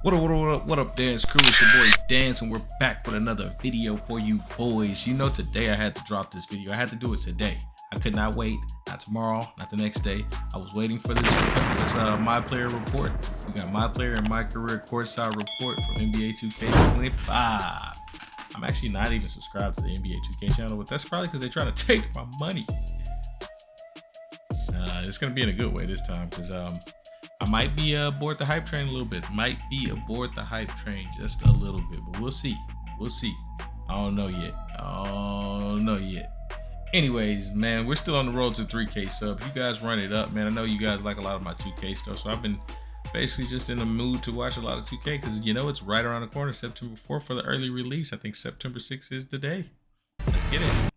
What up, Dance Crew? It's your boy Dance, and we're back with another video for you boys. You know, today I had to drop this video. I had to do it today. I could not wait, not tomorrow, not the next day. I was waiting for this MyPlayer report. We got MyPlayer and MYCareer Courtside report from NBA2K25. I'm actually not even subscribed to the NBA2K channel, but that's probably because they try to take my money. It's gonna be in a good way this time, because I might be aboard the hype train a little bit. Might be aboard the hype train just a little bit, but we'll see. We'll see. I don't know yet. Anyways, man, we're still on the road to 3K subs. You guys run it up, man. I know you guys like a lot of my 2K stuff, so I've been basically just in the mood to watch a lot of 2K because, you know, it's right around the corner, September 4th for the early release. I think September 6th is the day. Let's get it.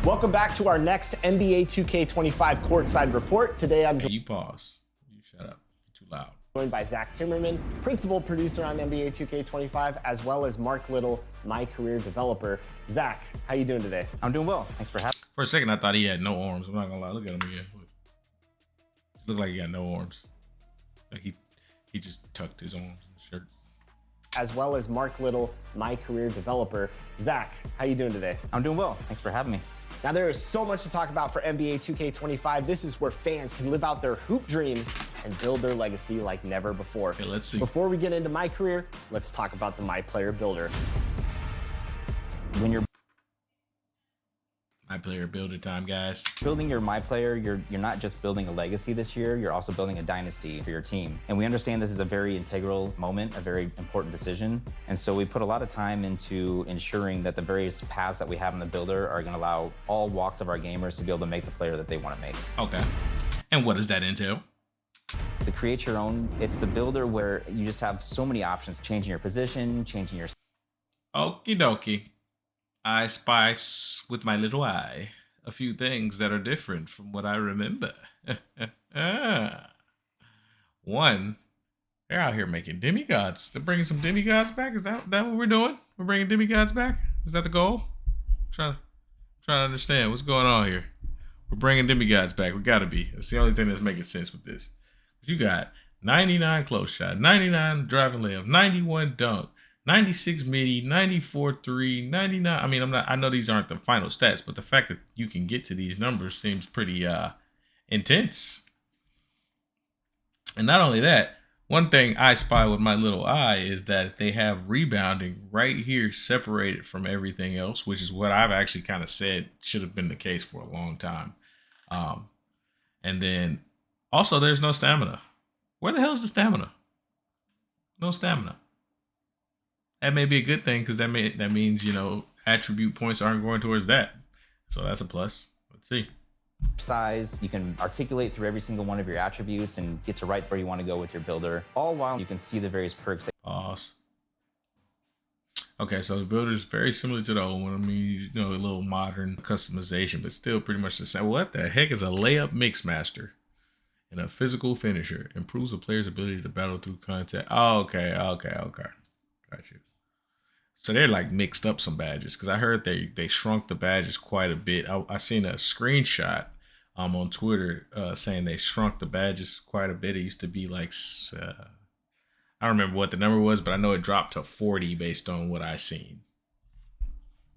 Welcome back to our next NBA 2K25 Courtside report. Today I'm You pause. You shut up. You're too loud. joined by Zach Timmerman, principal producer on NBA 2K25, as well as Mark Little, MYCareer developer. Zach, how you doing today? I'm doing well. Thanks for having me. For a second, I thought he had no arms. I'm not gonna lie. Look at him again. It looked like he got no arms. Like he just tucked his arms in the shirt. As well as Mark Little, MYCareer developer. Zach, how you doing today? I'm doing well. Thanks for having me. Now there is so much to talk about for NBA 2K25. This is where fans can live out their hoop dreams and build their legacy like never before. Okay, let's see. Before we get into MYCareer, let's talk about the MyPlayer builder. When you're MyPlayer builder time, guys. building your MyPlayer, you're not just building a legacy this year, you're also building a dynasty for your team. And we understand this is a very integral moment, a very important decision. And so we put a lot of time into ensuring that the various paths that we have in the builder are going to allow all walks of our gamers to be able to make the player that they want to make. Okay. And what does that entail? To create your own, it's the builder where you just have so many options, changing your position, changing your Okie dokie. I spy with my little eye a few things that are different from what I remember. One, they're out here making demigods. They're bringing some demigods back. Is that what we're doing? We're bringing demigods back? Is that the goal? Trying to understand what's going on here. We're bringing demigods back. We gotta be. It's the only thing that's making sense with this. You got 99 close shot, 99 driving layup, 91 dunk, 96 midi, 94 3, 99. I mean, I know these aren't the final stats, but the fact that you can get to these numbers seems pretty intense. And not only that, one thing I spy with my little eye is that they have rebounding right here separated from everything else, which is what I've actually kind of said should have been the case for a long time. And then also there's no stamina. Where the hell is the stamina? No stamina. That may be a good thing because that means, you know, attribute points aren't going towards that. So that's a plus. Let's see. size. You can articulate through every single one of your attributes and get to right where you want to go with your builder, all while you can see the various perks. Pause. Okay, so the builder is very similar to the old one. I mean, you know, a little modern customization, but still pretty much the same. What the heck is a layup mix master and a physical finisher? Improves a player's ability to battle through contact. Oh, okay. Got you. So they're like mixed up some badges because I heard they shrunk the badges quite a bit. I seen a screenshot on Twitter saying they shrunk the badges quite a bit. It used to be like I don't remember what the number was, but I know it dropped to 40 based on what I seen.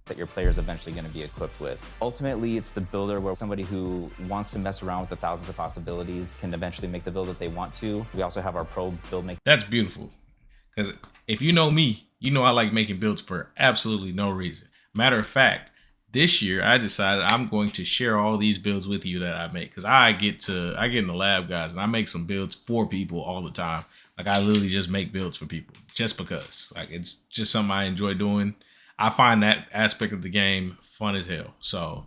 That your player is eventually going to be equipped with. Ultimately, it's the builder where somebody who wants to mess around with the thousands of possibilities can eventually make the build that they want to. We also have our pro build maker. That's beautiful. Because if you know me, you know I like making builds for absolutely no reason. Matter of fact, this year I decided I'm going to share all these builds with you that I make. Because I get in the lab, guys, and I make some builds for people all the time. Like I literally just make builds for people just because. Like it's just something I enjoy doing. I find that aspect of the game fun as hell. So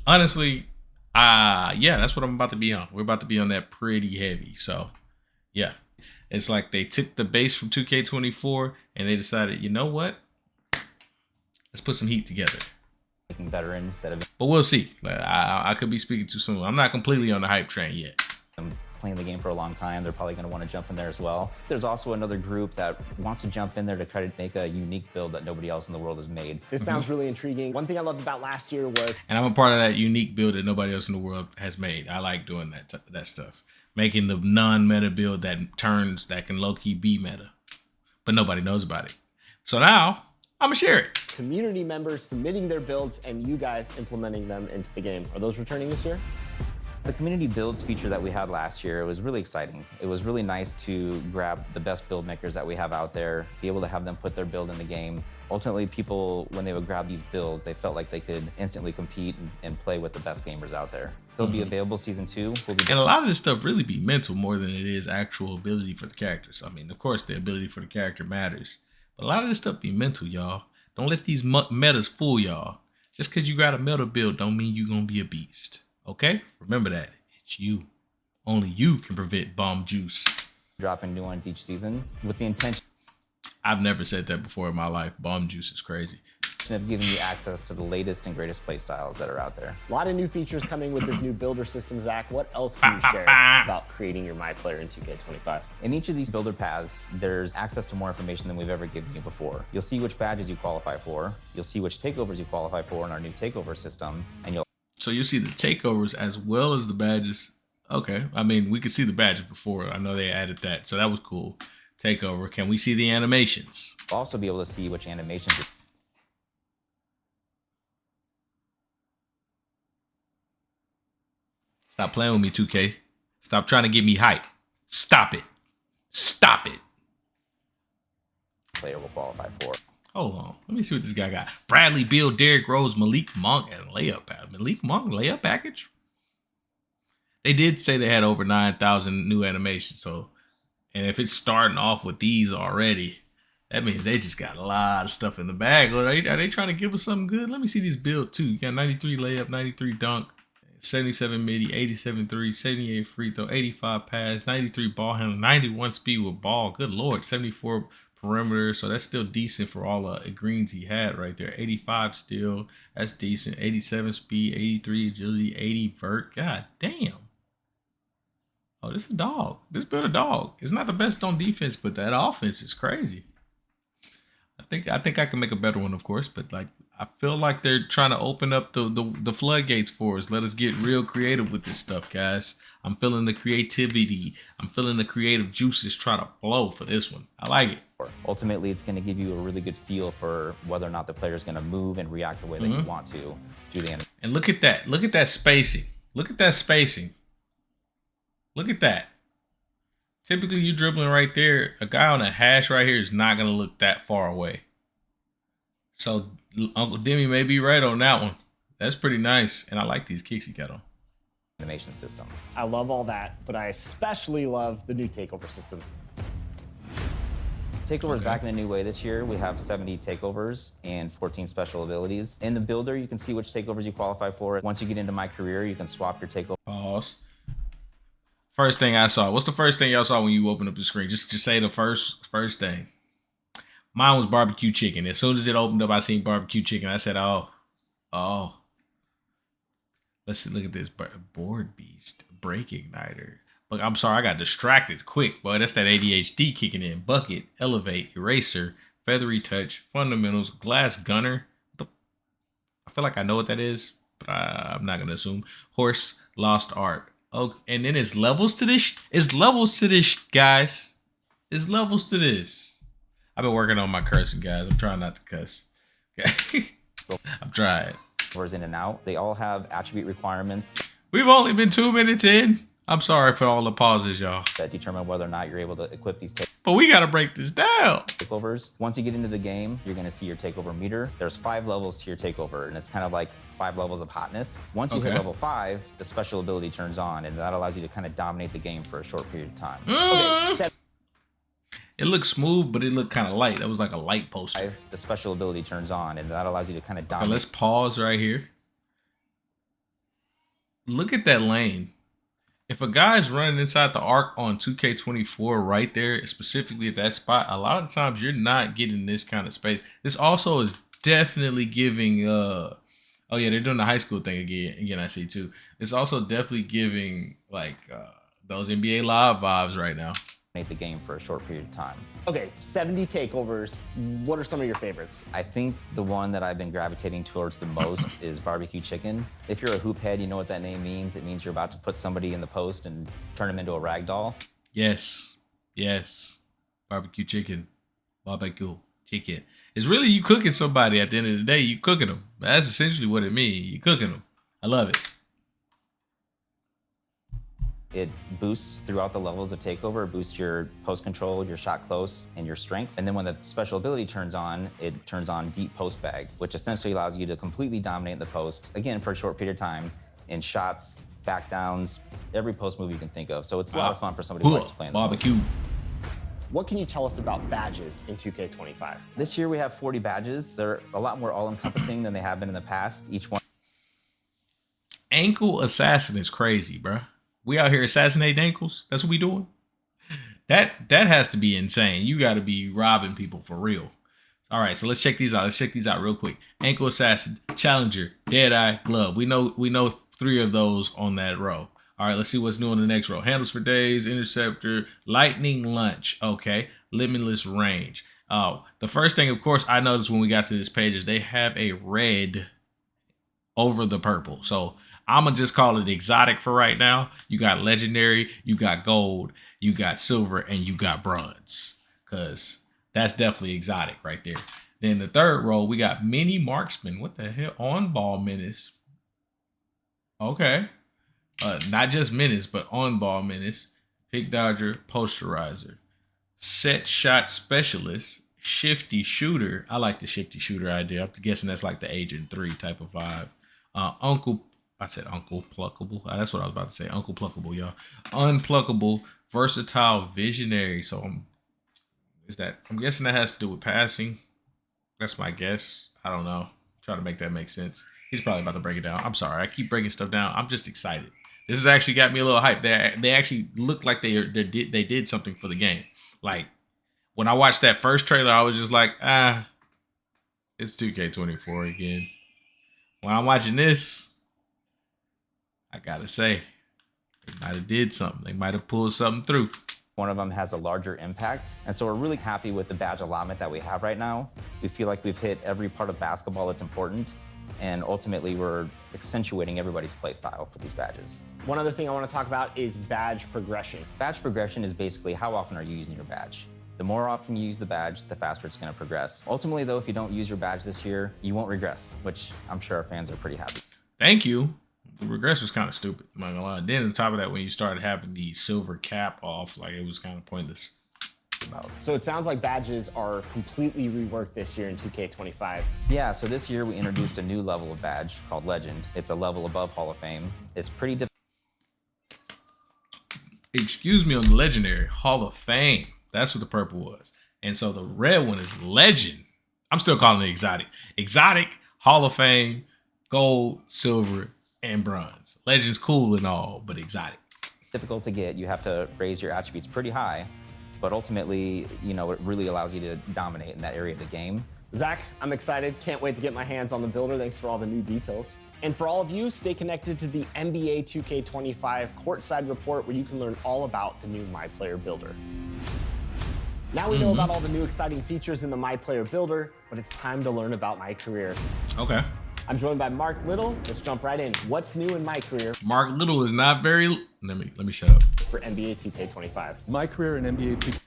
honestly, yeah, that's what I'm about to be on. We're about to be on that pretty heavy. So yeah. It's like they took the base from 2K24 and they decided, you know what? Let's put some heat together. Veterans that have But we'll see. I could be speaking too soon. I'm not completely on the hype train yet. been playing the game for a long time. They're probably going to want to jump in there as well. There's also another group that wants to jump in there to try to make a unique build that nobody else in the world has made. This sounds really intriguing. One thing I loved about last year was... And I'm a part of that unique build that nobody else in the world has made. I like doing that stuff. Making the non-meta build that can low-key be meta. but nobody knows about it. So now I'm gonna share it. Community members submitting their builds and you guys implementing them into the game. Are those returning this year? The community builds feature that we had last year, it was really exciting. It was really nice to grab the best build makers that we have out there, be able to have them put their build in the game. Ultimately, people, when they would grab these builds, they felt like they could instantly compete and play with the best gamers out there. They'll be available season 2. And a lot of this stuff really be mental more than it is actual ability for the characters. I mean, of course, the ability for the character matters. But a lot of this stuff be mental, y'all. Don't let these metas fool y'all. Just because you got a meta build don't mean you're going to be a beast. Okay? Remember that. It's you. Only you can prevent bomb juice. Dropping new ones each season with the intention I've never said that before in my life. Bomb juice is crazy. of giving you access to the latest and greatest play styles that are out there. A lot of new features coming with this new builder system, Zach. What else can you share about creating your MyPlayer in 2K25? In each of these builder paths, there's access to more information than we've ever given you before. You'll see which badges you qualify for. You'll see which takeovers you qualify for in our new takeover system, and So you see the takeovers as well as the badges. Okay, I mean, we could see the badges before. I know they added that, so that was cool. Takeover. Can we see the animations? you'll also be able to see which animations. Stop playing with me, 2K. Stop trying to get me hype. Stop it. Stop it. Player will qualify for. Hold on. Let me see what this guy got. Bradley Beal, Derrick Rose, Malik Monk, and layup package. Malik Monk layup package? They did say they had over 9,000 new animations. So, and if it's starting off with these already, that means they just got a lot of stuff in the bag. Are they trying to give us something good? Let me see these build too. You got 93 layup, 93 dunk, 77 midi, 87 3, 78 free throw, 85 pass, 93 ball handle, 91 speed with ball. Good Lord, 74 perimeter. So that's still decent for all the greens he had right there. 85 still. That's decent. 87 speed, 83 agility, 80 vert. God damn. Oh, this is a dog. This build a dog. It's not the best on defense, but that offense is crazy. I think I can make a better one, of course, but like I feel like they're trying to open up the floodgates for us. Let us get real creative with this stuff, guys. I'm feeling the creativity. I'm feeling the creative juices try to flow for this one. I like it. Ultimately, it's going to give you a really good feel for whether or not the player is going to move and react the way that you want to do the animation. And look at that. Look at that spacing. Look at that spacing. Look at that. Typically, you're dribbling right there. A guy on a hash right here is not going to look that far away. So Uncle Demi may be right on that one. That's pretty nice. And I like these kicks he got on. Animation system. I love all that, but I especially love the new takeover system. Takeovers back in a new way this year. We have 70 takeovers and 14 special abilities. In the builder, you can see which takeovers you qualify for. Once you get into MYCareer, you can swap your takeover. Pause. First thing I saw. What's the first thing y'all saw when you opened up the screen? Just say the first thing. Mine was barbecue chicken. As soon as it opened up, I seen barbecue chicken. I said, oh. Let's see, look at this. Board beast. Break igniter. Look, I'm sorry, I got distracted quick, boy. That's that ADHD kicking in. Bucket, elevate, eraser, feathery touch, fundamentals, glass gunner. I feel like I know what that is, but I'm not going to assume. Horse, lost art. Oh, and then it's levels to this. It's levels to this, guys. It's levels to this. I've been working on my cursing, guys. I'm trying not to cuss. Okay. I'm trying. Takeovers in and out. They all have attribute requirements We've only been 2 minutes in. I'm sorry for all the pauses, y'all. that determine whether or not you're able to equip these But we got to break this down. takeovers. Once you get into the game, you're going to see your takeover meter. There's 5 levels to your takeover, and it's kind of like 5 levels of hotness. Once you hit Okay. level 5, the special ability turns on, and that allows you to kind of dominate the game for a short period of time. Okay, It looked smooth, but it looked kind of light. That was like a light poster. The special ability turns on, and that allows you to kind of Okay, dominate. let's pause right here. Look at that lane. If a guy's running inside the arc on 2K24 right there, specifically at that spot, a lot of the times you're not getting this kind of space. This also is definitely giving oh yeah, they're doing the high school thing again I see too. It's also definitely giving like those NBA Live vibes right now. The game for a short period of time. okay, 70 takeovers. What are some of your favorites? I think the one that I've been gravitating towards the most is barbecue chicken. If you're a hoop head, you know what that name means. It means you're about to put somebody in the post and turn them into a rag doll. Yes. Barbecue chicken. Barbecue chicken. It's really you cooking somebody at the end of the day. You cooking them. That's essentially what it means. You cooking them. I love it. It boosts throughout the levels of takeover. It boosts your post control, your shot close, and your strength. And then when the special ability turns on, it turns on deep post bag, which essentially allows you to completely dominate the post, again, for a short period of time, in shots, back downs, every post move you can think of. So it's a lot of fun for somebody who likes to play in the barbecue. post. What can you tell us about badges in 2K25? This year we have 40 badges. They're a lot more all-encompassing than they have been in the past. Each one. Ankle assassin is crazy, bruh. We out here assassinating ankles. That's what we doing. That has to be insane. You got to be robbing people for real. All right, so let's check these out. Let's check these out real quick. Ankle assassin, challenger, deadeye, glove. We know 3 of those on that row. All right, let's see what's new on the next row. Handles for days, interceptor, lightning lunch. Okay, limitless range. The first thing, of course, I noticed when we got to this page is they have a red over the purple. So I'm going to just call it exotic for right now. You got legendary, you got gold, you got silver, and you got bronze. Because that's definitely exotic right there. Then the third row, we got mini marksman. What the hell? On ball menace. Okay. Not just menace, but on ball menace. Pick dodger, posterizer. Set shot specialist. Shifty shooter. I like the shifty shooter idea. I'm guessing that's like the Agent 3 type of vibe. I said Uncle Pluckable. That's what I was about to say. Uncle Pluckable, y'all. Unpluckable, versatile, visionary. So I'm guessing that has to do with passing. That's my guess. I don't know. Try to make that make sense. He's probably about to break it down. I'm sorry. I keep breaking stuff down. I'm just excited. This has actually got me a little hyped. They actually look like they did something for the game. Like when I watched that first trailer, I was just like, it's 2K24 again. When I'm watching this, I gotta say, they might have did something. They might have pulled something through. One of them has a larger impact. And so we're really happy with the badge allotment that we have right now. We feel like we've hit every part of basketball that's important. And ultimately, we're accentuating everybody's play style for these badges. One other thing I want to talk about is badge progression. Badge progression is basically how often are you using your badge. The more often you use the badge, the faster it's going to progress. Ultimately, though, if you don't use your badge this year, you won't regress, which I'm sure our fans are pretty happy. Thank you. The regress was kind of stupid, I'm not gonna lie. Then on top of that, when you started having the silver cap off, like it was kind of pointless. So it sounds like badges are completely reworked this year in 2K25. Yeah, so this year we introduced a new level of badge called Legend. It's a level above Hall of Fame. It's pretty difficult. Excuse me, on the legendary Hall of Fame. That's what the purple was. And so the red one is Legend. I'm still calling it exotic. Exotic, Hall of Fame, gold, silver, and bronze. Legend's cool and all, but exotic. Difficult to get. You have to raise your attributes pretty high. But ultimately, you know, it really allows you to dominate in that area of the game. Zach, I'm excited. Can't wait to get my hands on the builder. Thanks for all the new details. And for all of you, stay connected to the NBA 2K25 Courtside report, where you can learn all about the new MyPlayer builder. Now we know about all the new exciting features in the MyPlayer builder, but it's time to learn about MyCareer. Okay. I'm joined by Mark Little. Let's jump right in. What's new in MyCareer? Mark Little is not very... Let me shut up. For NBA 2K25. MyCareer and NBA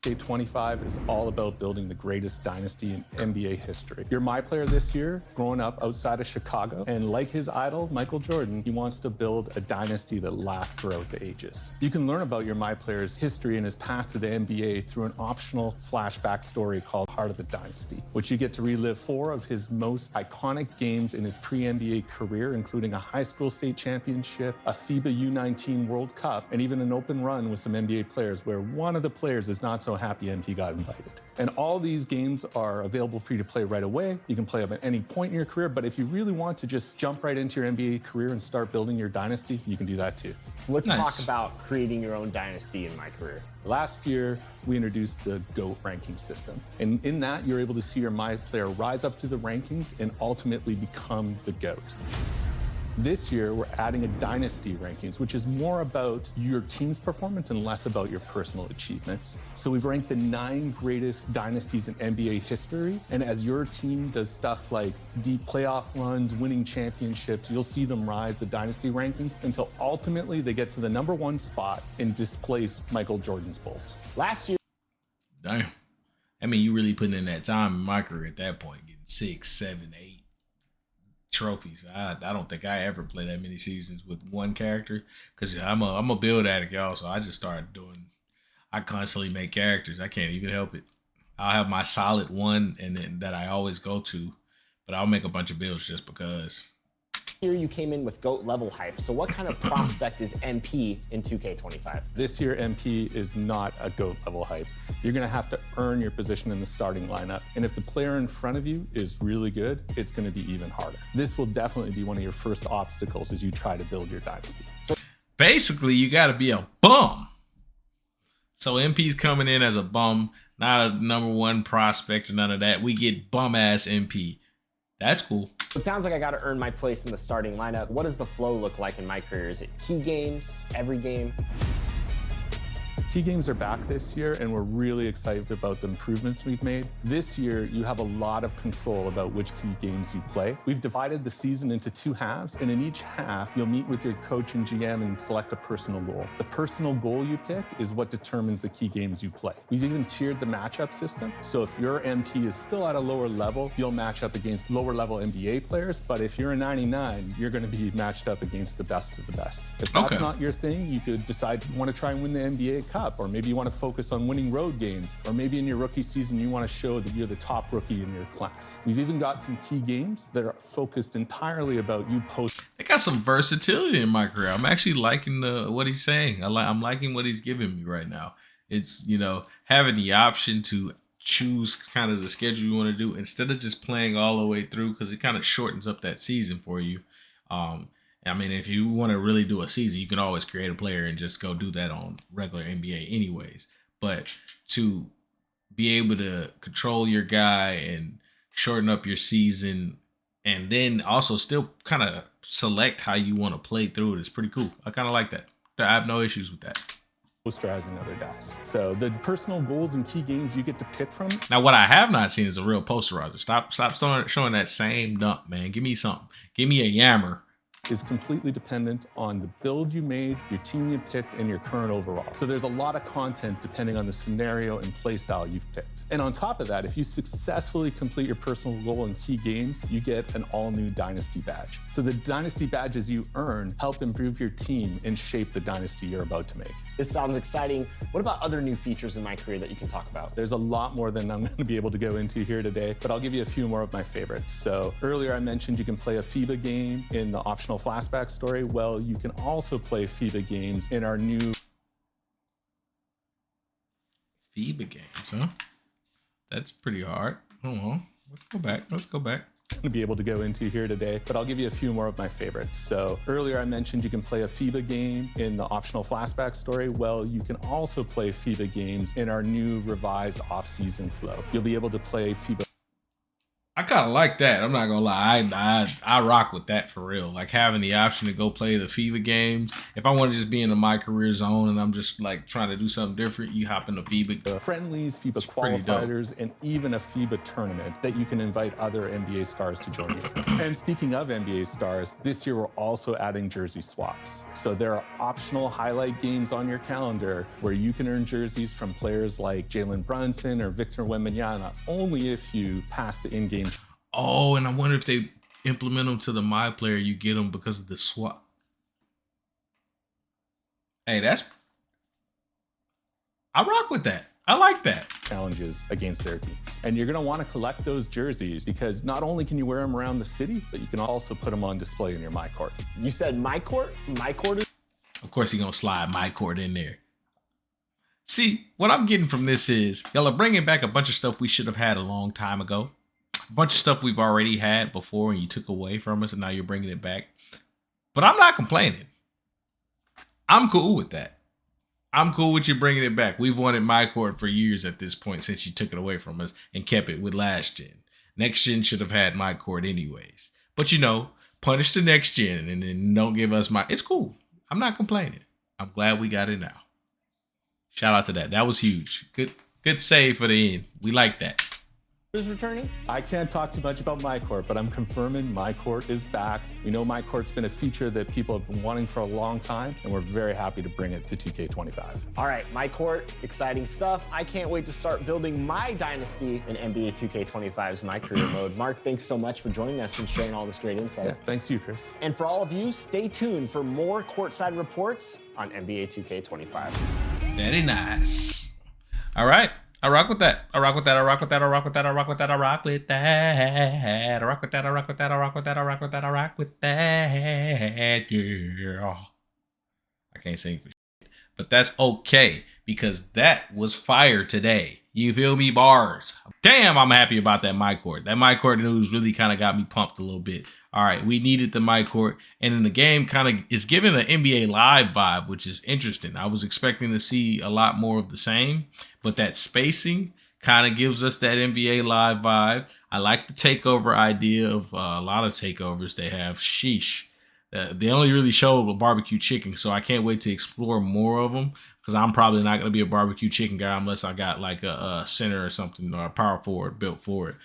2K25 is all about building the greatest dynasty in NBA history. You're MyPlayer this year, growing up outside of Chicago, and like his idol, Michael Jordan, he wants to build a dynasty that lasts throughout the ages. You can learn about your MyPlayer's history and his path to the NBA through an optional flashback story called Heart of the Dynasty, which you get to relive 4 of his most iconic games in his pre-NBA career, including a high school state championship, a FIBA U19 World Cup, and even an open run with some NBA players where one of the players is not so happy and he got invited. And all these games are available for you to play right away. You can play them at any point in your career, but if you really want to just jump right into your NBA career and start building your dynasty, you can do that too. So let's talk about creating your own dynasty in MyCareer. Last year, we introduced the GOAT ranking system. And in that, you're able to see your MyPlayer rise up through the rankings and ultimately become the GOAT. This year, we're adding a dynasty rankings, which is more about your team's performance and less about your personal achievements. So we've ranked the 9 greatest dynasties in NBA history. And as your team does stuff like deep playoff runs, winning championships, you'll see them rise the dynasty rankings until ultimately they get to the #1 spot and displace Michael Jordan's Bulls. Last year, Damn. I mean, you really putting in that time in my career at that point, getting 6, 7, 8 trophies. I don't think I ever play that many seasons with one character because I'm a build addict, y'all. So I just started doing. I constantly make characters. I can't even help it. I'll have my solid one and then that I always go to, but I'll make a bunch of builds just because. Here you came in with GOAT level hype. So what kind of prospect is MP in 2K25? This year, MP is not a GOAT level hype. You're gonna have to earn your position in the starting lineup. And if the player in front of you is really good, it's gonna be even harder. This will definitely be one of your first obstacles as you try to build your dynasty. So Basically, you got to be a bum. So MP's coming in as a bum, not a #1 prospect or none of that. We get bum ass MP. That's cool. It sounds like I got to earn my place in the starting lineup. What does the flow look like in my career? Is it key games, every game? key games are back this year, and we're really excited about the improvements we've made. This year, you have a lot of control about which key games you play. We've divided the season into 2 halves, and in each half, you'll meet with your coach and GM and select a personal goal. The personal goal you pick is what determines the key games you play. We've even tiered the matchup system, so if your MP is still at a lower level, you'll match up against lower level NBA players, but if you're a 99, you're gonna be matched up against the best of the best. If that's not your thing, you could decide you wanna try and win the NBA Cup, or maybe you wanna focus on winning road games, or maybe in your rookie season, you wanna show that you're the top rookie in your class. We've even got some key games that are focused entirely about you They got some versatility in my career. I'm actually liking what he's saying. I'm liking what he's giving me right now. It's, you know, having the option to choose kind of the schedule you want to do instead of just playing all the way through, because it kind of shortens up that season for you. I mean, if you want to really do a season, you can always create a player and just go do that on regular NBA anyways. But to be able to control your guy and shorten up your season and then also still kind of select how you want to play through it is pretty cool. I kind of like that. I have no issues with that. Posterizing other guys. So the personal goals and key games you get to pick from. Now, what I have not seen is a real posterizer. Stop showing that same dump, man. Give me something. Give me a yammer. Is completely dependent on the build you made, your team you picked, and your current overall. So there's a lot of content depending on the scenario and play style you've picked. And on top of that, if you successfully complete your personal goal in key games, you get an all-new Dynasty badge. So the Dynasty badges you earn help improve your team and shape the Dynasty you're about to make. This sounds exciting. What about other new features in my career that you can talk about? There's a lot more than I'm going to be able to go into here today, but I'll give you a few more of my favorites. So earlier I mentioned you can play a FIBA game in the optional flashback story. Well, you can also play FIBA games in our new FIBA games, huh? That's pretty hard. Hold on. Let's go back. To be able to go into here today, but I'll give you a few more of my favorites. So earlier I mentioned you can play a FIBA game in the optional flashback story. Well, you can also play FIBA games in our new revised off-season flow. You'll be able to play FIBA. I kind of like that. I'm not gonna lie. I rock with that for real. Like having the option to go play the FIBA games. If I want to just be in the MYCareer zone and I'm just like trying to do something different, you hop in the FIBA. Friendlies, FIBA qualifiers, and even a FIBA tournament that you can invite other NBA stars to join you. And speaking of NBA stars, this year we're also adding jersey swaps. So there are optional highlight games on your calendar where you can earn jerseys from players like Jalen Brunson or Victor Wembanyama, only if you pass the in-game. Oh, and I wonder if they implement them to the MyPlayer, you get them because of the swap. Hey, I rock with that. I like that. Challenges against their teams. And you're gonna wanna collect those jerseys because not only can you wear them around the city, but you can also put them on display in your MyCourt. You said MyCourt? MyCourt is... Of course he's gonna slide MyCourt in there. See, what I'm getting from this is, y'all are bringing back a bunch of stuff we should have had a long time ago. A bunch of stuff we've already had before and you took away from us and now you're bringing it back. But I'm not complaining. I'm cool with that. I'm cool with you bringing it back. We've wanted MyCourt for years at this point since you took it away from us and kept it with last gen. Next gen should have had MyCourt anyways. But you know, punish the next gen and then don't give us my. It's cool. I'm not complaining. I'm glad we got it now. Shout out to that. That was huge. Good save for the end. We like that. Who's returning? I can't talk too much about MyCourt, but I'm confirming MyCourt is back. We know MyCourt's been a feature that people have been wanting for a long time, and we're very happy to bring it to 2K25. All right, MyCourt, exciting stuff. I can't wait to start building my dynasty in NBA 2K25's MyCareer mode. Mark, thanks so much for joining us and sharing all this great insight. Yeah, thanks to you, Chris. And for all of you, stay tuned for more courtside reports on NBA 2K25. Very nice. All right. I rock with that. I rock with that. I rock with that. I rock with that. I rock with that. I rock with that. I rock with that. I rock with that. I rock with that. I rock with that. I rock with that. Yeah. I can't sing for shit, but that's okay because that was fire today. You feel me? Bars. Damn, I'm happy about that MyCourt. That MyCourt news really kind of got me pumped a little bit. All right, we needed the MyCourt, and then the game kind of is giving an NBA Live vibe, which is interesting. I was expecting to see a lot more of the same, but that spacing kind of gives us that NBA Live vibe. I like the takeover idea of a lot of takeovers they have. Sheesh. They only really showed a barbecue chicken, so I can't wait to explore more of them because I'm probably not going to be a barbecue chicken guy unless I got like a center or something or a power forward built for it.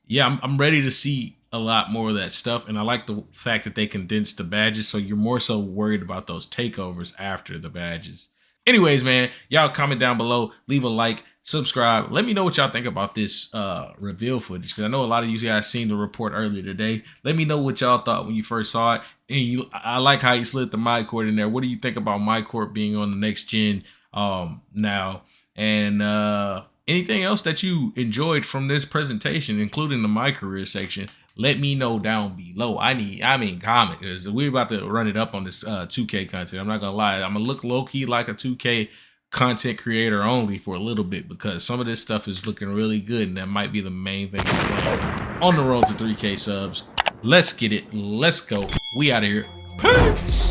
Yeah, I'm ready to see a lot more of that stuff, and I like the fact that they condensed the badges, so you're more so worried about those takeovers after the badges. Anyways, man, y'all comment down below, leave a like, subscribe. Let me know what y'all think about this reveal footage, because I know a lot of you guys seen the report earlier today. Let me know what y'all thought when you first saw it. And I like how you slid the MyCourt in there. What do you think about MyCourt being on the next gen now? And anything else that you enjoyed from this presentation, including the MyCareer section, let me know down below. I mean comment, because we're about to run it up on this 2K content. I'm not gonna lie, I'm gonna look low-key like a 2K content creator only for a little bit, because some of this stuff is looking really good, and that might be the main thing we're playing. On the road to 3K subs. Let's get it. Let's go. We out of here. Peace.